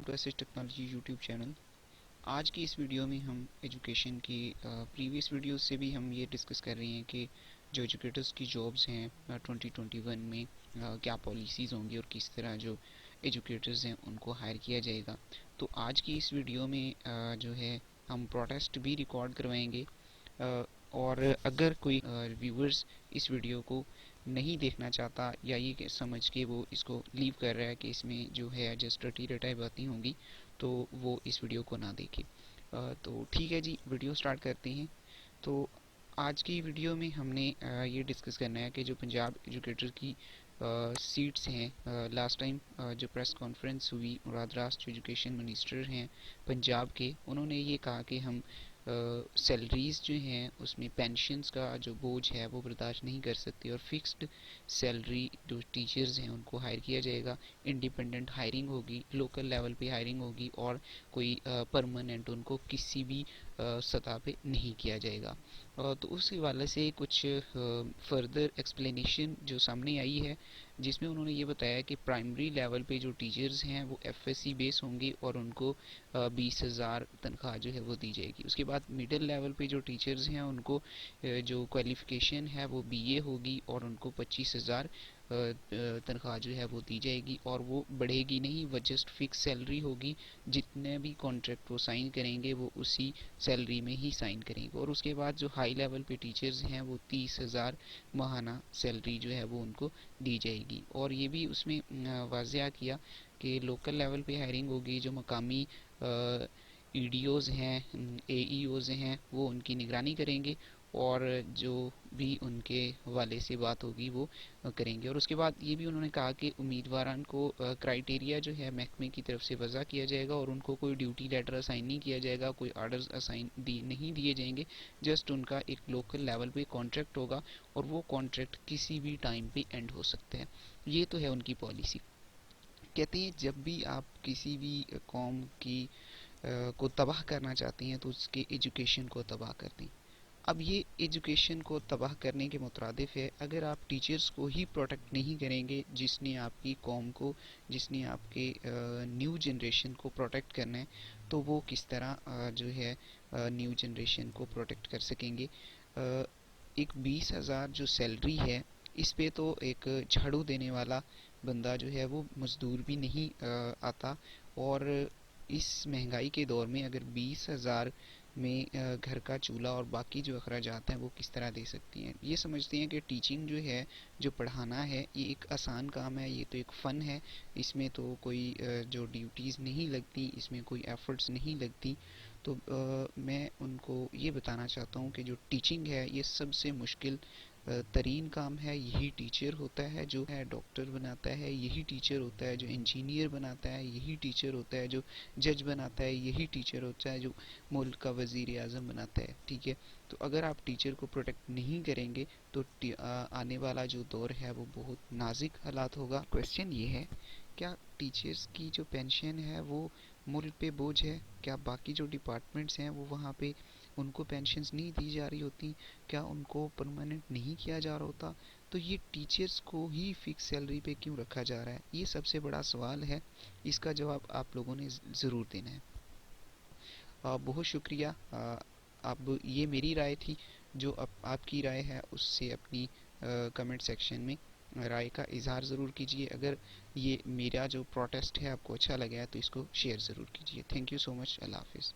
To SS technology YouTube channel. आज की इस वीडियो में हम एजुकेशन की प्रीवियस वीडियो से भी हम ये डिस्कस कर रहे हैं कि जो एजुकेटर्स की जॉब्स हैं 2021 में क्या पॉलिसीज़ होंगी और किस तरह जो एजुकेटर्स हैं उनको हायर किया जाएगा। तो आज की इस वीडियो में जो है हम प्रोटेस्ट भी रिकॉर्ड करवाएंगे, और अगर कोई व्यूअर्स इस वीडियो को नहीं देखना चाहता या ये समझ के वो इसको लीव कर रहा है कि इसमें जो है जस्ट रटी रटाई बातें होंगी, तो वो इस वीडियो को ना देखे। तो ठीक है जी, वीडियो स्टार्ट करते हैं। तो आज की वीडियो में हमने ये डिस्कस करना है कि जो पंजाब एजुकेटर की सीट्स हैं, लास्ट टाइम जो प्रेस कॉन्फ्रेंस हुई, मुराद रास जो एजुकेशन मिनिस्टर हैं पंजाब के, उन्होंने ये कहा कि हम सैलरीज़ जो हैं उसमें पेंशन्स का जो बोझ है वो बर्दाश्त नहीं कर सकते और फिक्स्ड सैलरी जो टीचर्स हैं उनको हायर किया जाएगा। इंडिपेंडेंट हायरिंग होगी, लोकल लेवल पे हायरिंग होगी और कोई परमानेंट उनको किसी भी सतह पे नहीं किया जाएगा। तो उस हवाले से कुछ फर्दर एक्सप्लेनेशन जो सामने आई है, जिसमें उन्होंने ये बताया कि प्राइमरी लेवल पे जो टीचर्स हैं वो एफएससी बेस होंगे और उनको 20,000 तनख्वाह जो है वो दी जाएगी। उसके बाद मिडिल लेवल पे जो टीचर्स हैं उनको जो क्वालिफ़िकेशन है वो बीए होगी और उनको 25,000 तनख्वाह जो है वो दी जाएगी और वो बढ़ेगी नहीं, वो जस्ट फिक्स सैलरी होगी। जितने भी कॉन्ट्रैक्ट वो साइन करेंगे वो उसी सैलरी में ही साइन करेंगे। और उसके बाद जो हाई लेवल पे टीचर्स हैं वो 30,000 माहाना सैलरी जो है वो उनको दी जाएगी। और ये भी उसमें वाज़िया किया कि लोकल लेवल पे हायरिंग होगी, जो मकामी ईडीओज़ हैं, एईओज़ हैं, वो उनकी निगरानी करेंगे और जो भी उनके हवाले से बात होगी वो करेंगे। और उसके बाद ये भी उन्होंने कहा कि उम्मीदवारान को क्राइटेरिया जो है महकमे की तरफ से वज़ा किया जाएगा और उनको कोई ड्यूटी लेटर असाइन नहीं किया जाएगा, कोई आर्डर्स असाइन नहीं दिए जाएंगे। जस्ट उनका एक लोकल लेवल पे कॉन्ट्रैक्ट होगा और वो कॉन्ट्रैक्ट किसी भी टाइम पे एंड हो सकते हैं। ये तो है उनकी पॉलिसी। कहते हैं जब भी आप किसी भी कौम की को तबाह करना चाहती हैं तो उसके एजुकेशन को तबाह कर दें। अब ये एजुकेशन को तबाह करने के मुतरादिफ है। अगर आप टीचर्स को ही प्रोटेक्ट नहीं करेंगे जिसने आपकी कौम को, जिसने आपके न्यू जनरेशन को प्रोटेक्ट करना है, तो वो किस तरह जो है न्यू जनरेशन को प्रोटेक्ट कर सकेंगे। एक 20,000 जो सैलरी है, इस पे तो एक झाड़ू देने वाला बंदा जो है वो मज़दूर भी नहीं आता। और इस महंगाई के दौर में अगर 20,000 में घर का चूल्हा और बाकी जो अखराजात हैं वो किस तरह दे सकती हैं। ये समझते हैं कि टीचिंग जो है, जो पढ़ाना है, ये एक आसान काम है, ये तो एक फ़न है, इसमें तो कोई जो ड्यूटीज़ नहीं लगती, इसमें कोई एफ़र्ट्स नहीं लगती। तो मैं उनको ये बताना चाहता हूँ कि जो टीचिंग है ये सबसे मुश्किल तरीन काम है। यही टीचर होता है जो है डॉक्टर बनाता है, यही टीचर होता है जो इंजीनियर बनाता है, यही टीचर होता है जो जज बनाता है, यही टीचर होता है जो मुल्क का वज़ीर आज़म बनाता है। ठीक है, तो अगर आप टीचर को प्रोटेक्ट नहीं करेंगे तो आने वाला जो दौर है वो बहुत नाजुक हालात होगा। क्वेश्चन ये है, क्या टीचर्स की जो पेंशन है वो मुल्क पे बोझ है? क्या बाकी जो डिपार्टमेंट्स हैं वो वहाँ पे उनको पेंशन्स नहीं दी जा रही होती? क्या उनको परमानेंट नहीं किया जा रहा होता? तो ये टीचर्स को ही फिक्स सैलरी पे क्यों रखा जा रहा है? ये सबसे बड़ा सवाल है, इसका जवाब आप लोगों ने ज़रूर देना है। बहुत शुक्रिया। अब ये मेरी राय थी, जो आपकी राय है उससे अपनी कमेंट सेक्शन में राय का इजहार ज़रूर कीजिए। अगर ये मेरा जो प्रोटेस्ट है आपको अच्छा लगा है तो इसको शेयर ज़रूर कीजिए। Thank you so much. अल्लाह हाफिज़।